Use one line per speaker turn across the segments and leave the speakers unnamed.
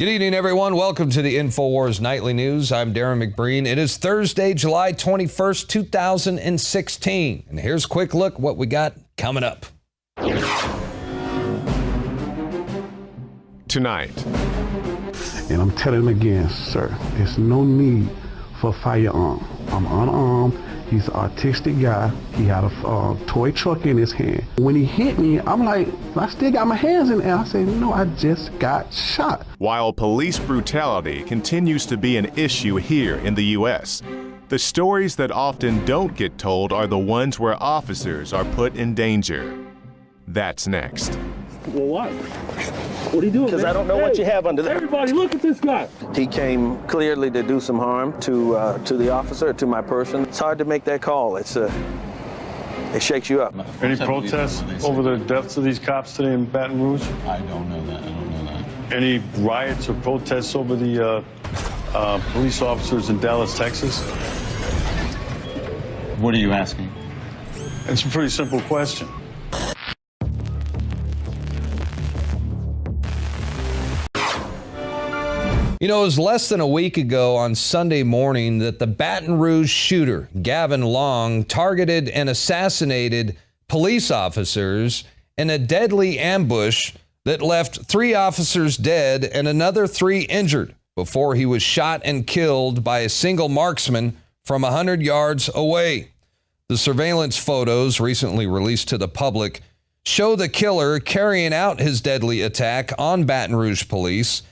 Good evening, everyone. Welcome to the INFOWARS Nightly News. I'm Darren McBreen. It is Thursday, July 21st, 2016. And here's a quick look what we got coming up.
Tonight.
And I'm telling him again, sir, there's no need for a firearm. I'm unarmed. He's an artistic guy. He had a toy truck in his hand. When he hit me, I'm like, I still got my hands in the air. I said, no, I just got shot.
While police brutality continues to be an issue here in the U.S., the stories that often don't get told are the ones where officers are put in danger. That's next.
Well, what? What are you doing?
Because I don't know what you have under there.
Everybody, look at this guy.
He came clearly to do some harm to the officer, to my person. It's hard to make that call. It shakes you up.
Any protests over the deaths of these cops today in Baton Rouge?
I don't know that.
Any riots or protests over the police officers in Dallas, Texas?
What are you asking?
It's a pretty simple question.
You know, it was less than a week ago on Sunday morning that the Baton Rouge shooter, Gavin Long, targeted and assassinated police officers in a deadly ambush that left 3 officers dead and another 3 injured before he was shot and killed by a single marksman from 100 yards away. The surveillance photos recently released to the public show the killer carrying out his deadly attack on Baton Rouge police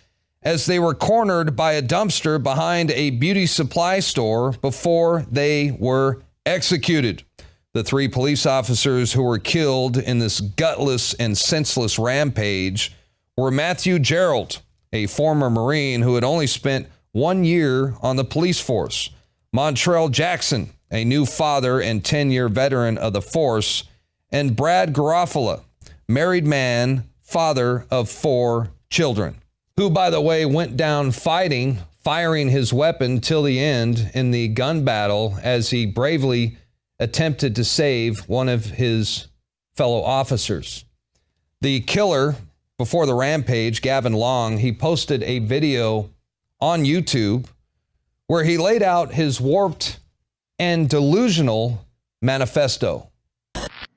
as they were cornered by a dumpster behind a beauty supply store before they were executed. The 3 police officers who were killed in this gutless and senseless rampage were Matthew Gerald, a former Marine who had only spent 1 year on the police force, Montrell Jackson, a new father and 10-year veteran of the force, and Brad Garofalo, married man, father of 4 children, who, by the way, went down firing his weapon till the end in the gun battle as he bravely attempted to save one of his fellow officers. The killer, before the rampage, Gavin Long, he posted a video on YouTube where he laid out his warped and delusional manifesto.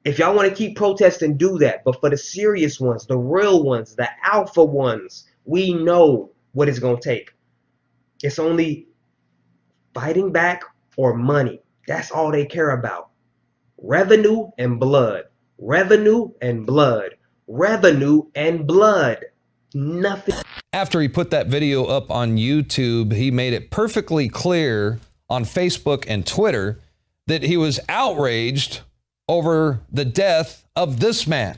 If y'all want to keep protesting, do that. But for the serious ones, the real ones, the alpha ones, we know what it's going to take. It's only fighting back or money. That's all they care about. Revenue and blood. Revenue and blood. Revenue and blood. Nothing.
After he put that video up on YouTube, he made it perfectly clear on Facebook and Twitter that he was outraged over the death of this man,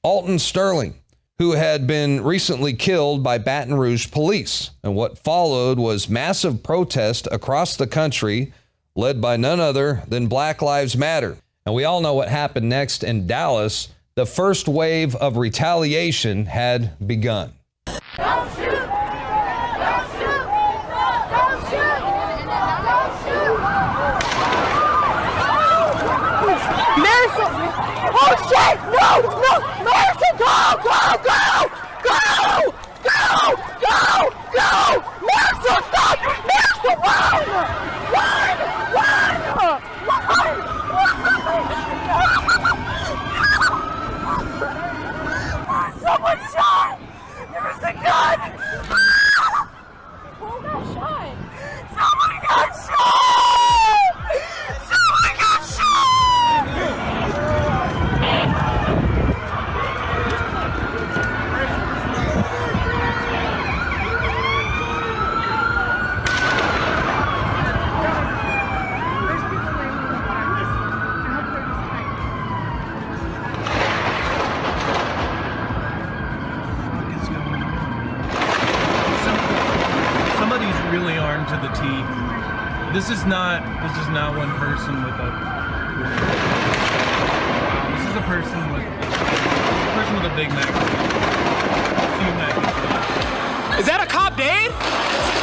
Alton Sterling, who had been recently killed by Baton Rouge police. And what followed was massive protest across the country, led by none other than Black Lives Matter. And we all know what happened next in Dallas. The first wave of retaliation had begun.
Don't shoot! Don't shoot! Don't shoot! Don't shoot! Madison! Oh shit! No! Madison, go! Madison, stop! Madison, run! Someone shot! There's a gun! Who got shot? Someone got shot! Someone got shot!
Really armed to the teeth. This is not one person with a. This is a person with a big Mac.
Is that a cop dead?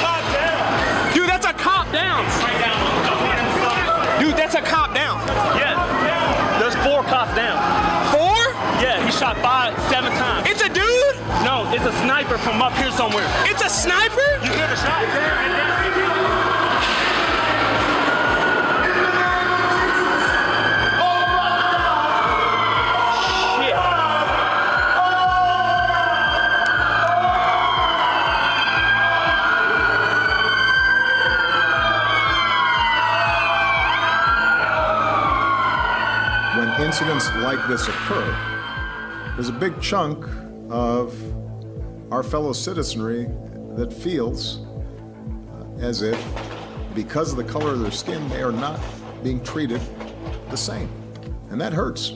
Cop down. Dude, that's a cop down. Dude, that's a cop down.
Yeah. There's 4 cops down.
4?
Yeah, he shot 7 times.
It's a dude? No, it's a sniper from up here somewhere. It's a sniper? You hear the shot?
When incidents like this occur, there's a big chunk of our fellow citizenry that feels as if, because of the color of their skin, they are not being treated the same. And that hurts.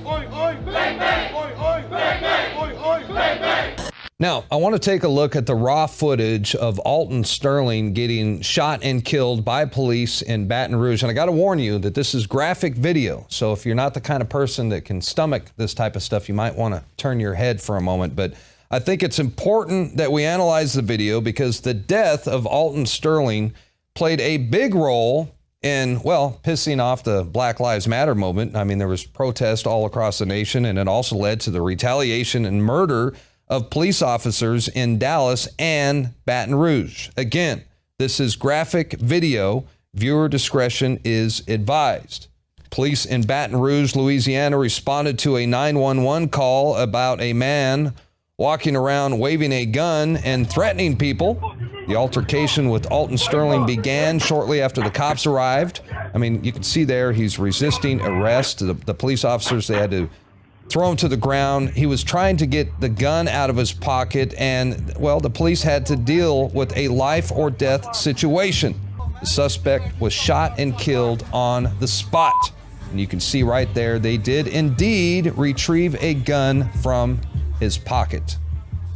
Now, I want to take a look at the raw footage of Alton Sterling getting shot and killed by police in Baton Rouge. And I got to warn you that this is graphic video. So if you're not the kind of person that can stomach this type of stuff, you might want to turn your head for a moment. But I think it's important that we analyze the video because the death of Alton Sterling played a big role in, well, pissing off the Black Lives Matter movement. I mean, there was protest all across the nation, and it also led to the retaliation and murder of police officers in Dallas and Baton Rouge. Again, this is graphic video. Viewer discretion is advised. Police in Baton Rouge, Louisiana, responded to a 911 call about a man walking around waving a gun and threatening people. The altercation with Alton Sterling began shortly after the cops arrived. I mean, you can see there he's resisting arrest. The police officers, they had to throw him to the ground. He was trying to get the gun out of his pocket, and, well, the police had to deal with a life or death situation. The suspect was shot and killed on the spot. And you can see right there, they did indeed retrieve a gun from his pocket.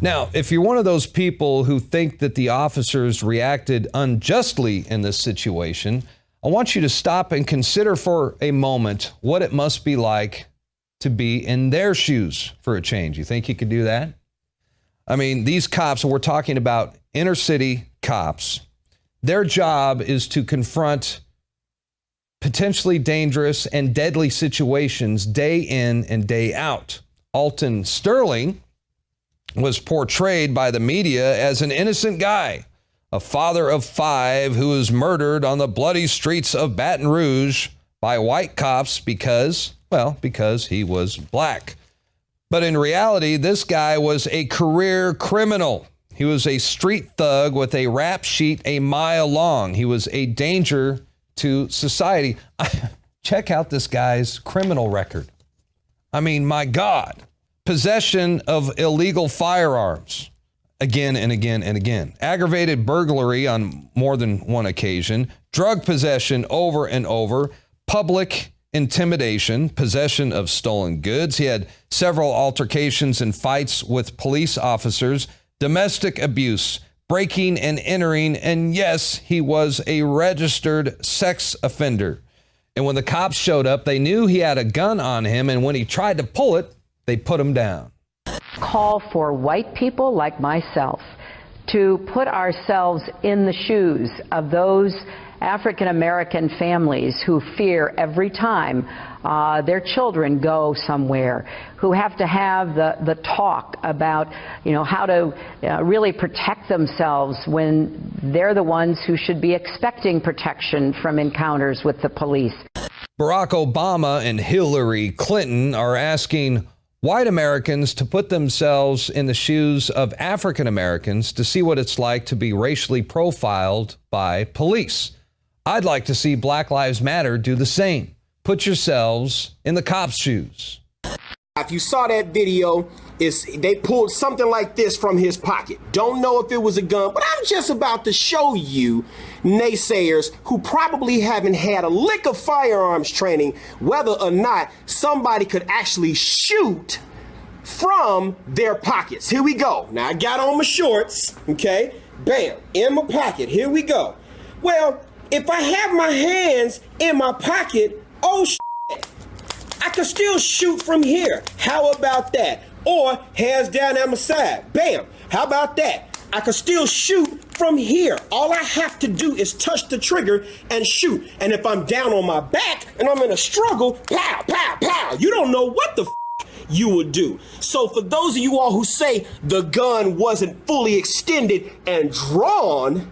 Now, if you're one of those people who think that the officers reacted unjustly in this situation, I want you to stop and consider for a moment what it must be like to be in their shoes for a change. You think you could do that? I mean, these cops, we're talking about inner city cops, their job is to confront potentially dangerous and deadly situations day in and day out. Alton Sterling was portrayed by the media as an innocent guy, a father of 5 who was murdered on the bloody streets of Baton Rouge by white cops because he was black. But in reality, this guy was a career criminal. He was a street thug with a rap sheet a mile long. He was a danger to society. Check out this guy's criminal record. I mean, my God. Possession of illegal firearms again and again and again. Aggravated burglary on more than one occasion. Drug possession over and over. Public intimidation, possession of stolen goods. He had several altercations and fights with police officers, domestic abuse, breaking and entering, and yes, he was a registered sex offender. And when the cops showed up, they knew he had a gun on him, and when he tried to pull it, they put him down.
Call for white people like myself to put ourselves in the shoes of those African-American families who fear every time their children go somewhere, who have to have the talk about, how to really protect themselves when they're the ones who should be expecting protection from encounters with the police.
Barack Obama and Hillary Clinton are asking white Americans to put themselves in the shoes of African Americans to see what it's like to be racially profiled by police. I'd like to see Black Lives Matter do the same. Put yourselves in the cops' shoes.
If you saw that video, they pulled something like this from his pocket. Don't know if it was a gun, but I'm just about to show you naysayers who probably haven't had a lick of firearms training, whether or not somebody could actually shoot from their pockets. Here we go. Now I got on my shorts, okay? Bam, in my pocket. Here we go. Well, if I have my hands in my pocket, oh shit, I can still shoot from here. How about that? Or hands down at my side. Bam. How about that? I can still shoot from here. All I have to do is touch the trigger and shoot. And if I'm down on my back and I'm in a struggle, pow, pow, pow. You don't know what the you would do. So for those of you all who say the gun wasn't fully extended and drawn,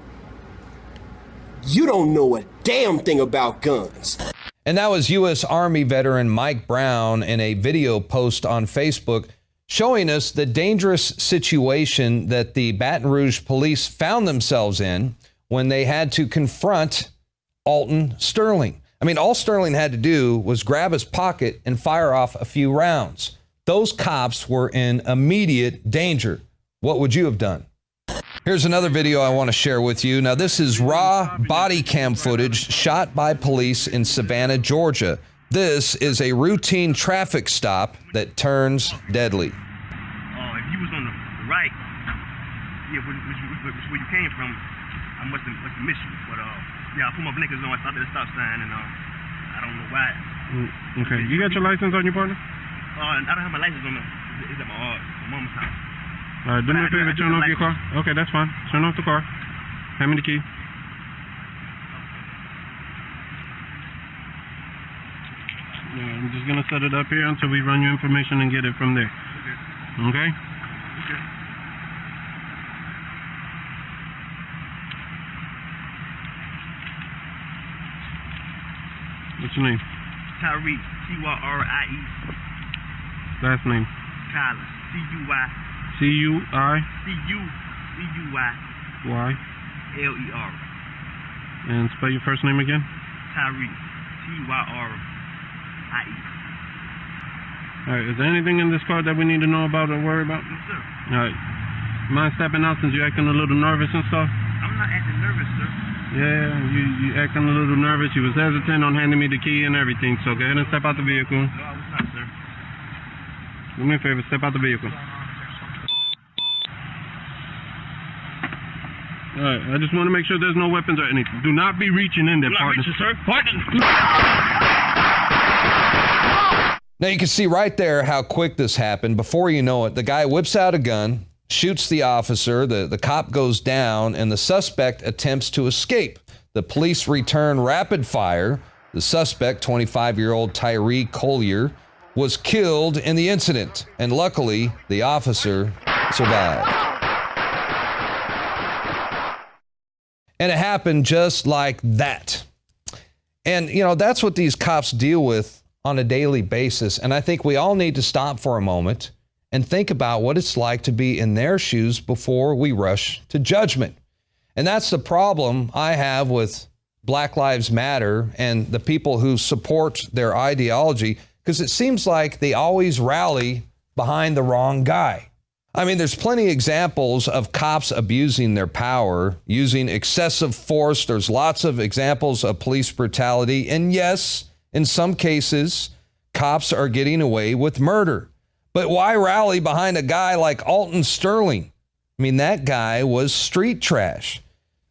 you don't know a damn thing about guns.
And that was U.S. Army veteran Mike Brown in a video post on Facebook showing us the dangerous situation that the Baton Rouge police found themselves in when they had to confront Alton Sterling. I mean, all Sterling had to do was grab his pocket and fire off a few rounds. Those cops were in immediate danger. What would you have done? Here's another video I want to share with you. Now, this is raw body cam footage shot by police in Savannah, Georgia. This is a routine traffic stop that turns deadly.
If you was on the right, yeah, where you came from, I must have missed you. But yeah, I put my blinkers on. I stopped at the stop sign, and I don't know why.
Okay, you got your license on your partner?
I don't have my license on me. It's at my mama's house.
All right, do me a favor, turn off your car. Okay, that's fine. Turn off the car. Hand me the key. Yeah, I'm just gonna set it up here until we run your information and get it from there. Okay?
Okay.
What's your name?
Tyree, T-Y-R-I-E.
Last name?
Kyler, C-U-Y.
C-U-I?
C-U-Y.
Y?
L-E-R.
And spell your first name again?
Tyree, T-Y-R-I-E.
All right, is there anything in this car that we need to know about or worry about?
No, sir.
All right. Mind stepping out since you're acting a little nervous and stuff?
I'm not acting nervous, sir.
Yeah, you acting a little nervous. You was hesitant on handing me the key and everything, so go ahead and step out the vehicle.
No, I was not, sir.
Do me a favor, step out the vehicle. All right, I just want to make sure there's no weapons or anything. Do not be reaching in there, partner.
I'm not reaching, sir. Partner.
Now you can see right there how quick this happened. Before you know it, the guy whips out a gun, shoots the officer, the cop goes down, and the suspect attempts to escape. The police return rapid fire. The suspect, 25-year-old Tyree Collier, was killed in the incident, and luckily, the officer survived. And it happened just like that. And, you know, that's what these cops deal with on a daily basis. And I think we all need to stop for a moment and think about what it's like to be in their shoes before we rush to judgment. And that's the problem I have with Black Lives Matter and the people who support their ideology, because it seems like they always rally behind the wrong guy. I mean, there's plenty of examples of cops abusing their power, using excessive force. There's lots of examples of police brutality. And yes, in some cases, cops are getting away with murder. But why rally behind a guy like Alton Sterling? I mean, that guy was street trash,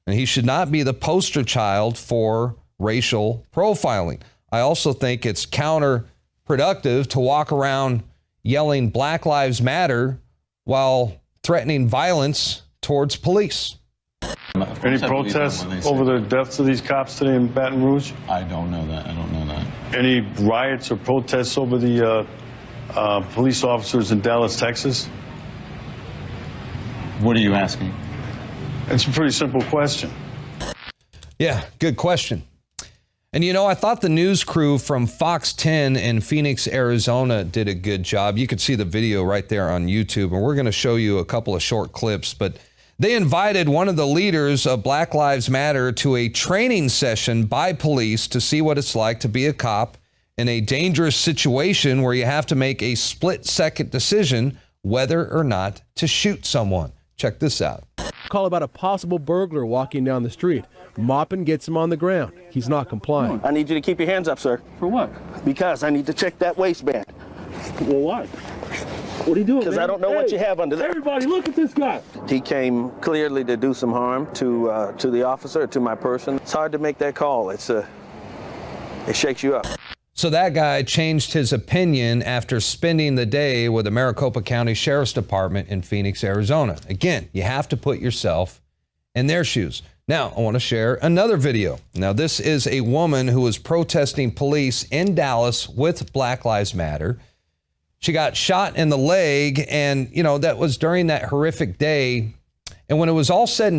and he should not be the poster child for racial profiling. I also think it's counterproductive to walk around yelling Black Lives Matter while threatening violence towards police.
Any protests over the deaths of these cops today in Baton Rouge?
I don't know that. I don't know that.
Any riots or protests over the police officers in Dallas, Texas?
What are you asking?
It's a pretty simple question.
Yeah, good question. And you know, I thought the news crew from Fox 10 in Phoenix, Arizona did a good job. You could see the video right there on YouTube, and we're going to show you a couple of short clips, but they invited one of the leaders of Black Lives Matter to a training session by police to see what it's like to be a cop in a dangerous situation where you have to make a split-second decision whether or not to shoot someone. Check this out.
Call about a possible burglar walking down the street. Moppin gets him on the ground. He's not complying.
I need you to keep your hands up, sir.
For what?
Because I need to check that waistband.
Well, why? What are you doing?
Because I don't know what you have under there.
Everybody, look at this guy.
He came clearly to do some harm to the officer, to my person. It's hard to make that call. It shakes you up.
So that guy changed his opinion after spending the day with the Maricopa County Sheriff's Department in Phoenix, Arizona. Again, you have to put yourself in their shoes. Now, I want to share another video. Now, this is a woman who was protesting police in Dallas with Black Lives Matter. She got shot in the leg, and, you know, that was during that horrific day. And when it was all said and